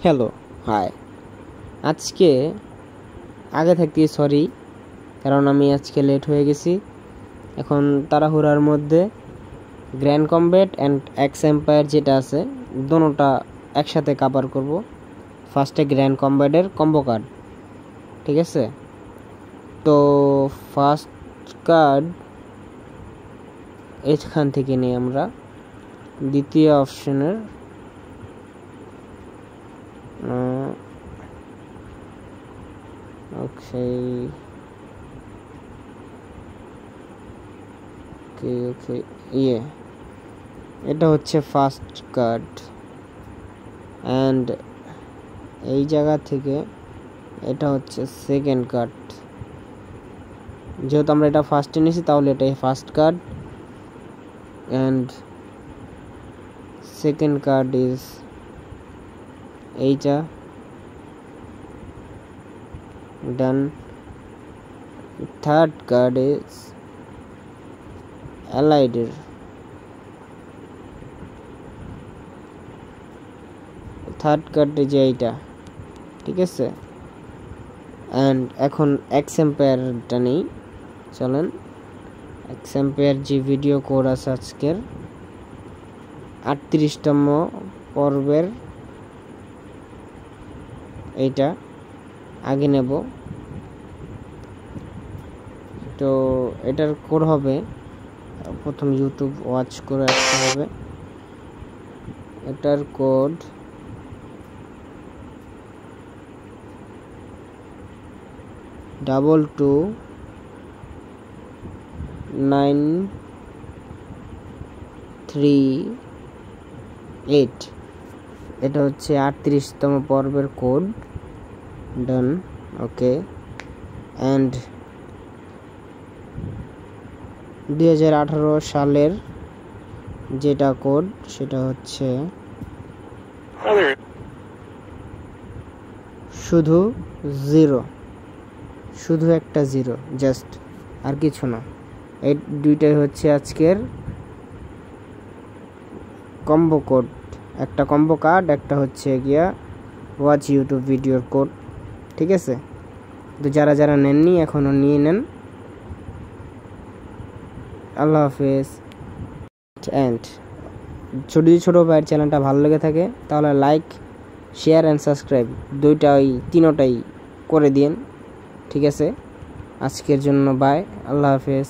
Hello, high. আজকে আগে থাকতে সরি, কারণ আমি আজকে লেট হয়ে গেছি। এখন তাড়াহুড়ার মধ্যে grand combat and x empire যেটা আছে দোনোটা একসাথে কাভার করব। ফার্স্টে গ্র্যান্ড কমব্যাটের কম্বো কার্ড, ঠিক আছে? তো ফার্স্ট কার্ড এখান থেকে নিই আমরা। দ্বিতীয় অপশনের ওকে এটা হচ্ছে ফার্স্ট কার্ড, অ্যান্ড এই জায়গা থেকে এটা হচ্ছে সেকেন্ড কার্ড। যেহেতু আমরা এটা ফার্স্টে নিয়েছি তাহলে এটাই first card, and second card is এইটা। ডান। থার্ড কার্ড ইজ অ্যালাইডের। থার্ড কার্ড যে এইটা, ঠিক আছে? অ্যান্ড এখন এক্স এম্পায়ারটা নেই, চলেন। এক্স এম্পায়ার যে ভিডিও কোড আছে আজকের 38তম পর্বের, এইটা আগে নেব। তো এটার কোড হবে, প্রথম ইউটিউব ওয়াচ করে আসতে হবে। এটার কোড ডাবল 29338। এটা হচ্ছে 38তম পর্বের কোড। Done, okay. অ্যান্ড 2018 সালের যেটা কোড সেটা হচ্ছে শুধু জিরো, শুধু একটা জিরো, জাস্ট, আর কিছু না। এই দুইটাই হচ্ছে আজকের কম্বো কোড। একটা কম্বো কার্ড, একটা হচ্ছে গিয়া ওয়াচ ইউটিউব ভিডিওর কোড, ঠিক আছে? তো যারা যারা নেননি এখনও নিয়ে নেন। আল্লাহ হাফেজ। অ্যান্ড যদি ছোটো ভাইয়ের চ্যানেলটা ভালো লেগে থাকে তাহলে লাইক, শেয়ার অ্যান্ড সাবস্ক্রাইব তিনোটাই করে দিন, ঠিক আছে? আজকের জন্য বাই, আল্লাহ হাফেজ।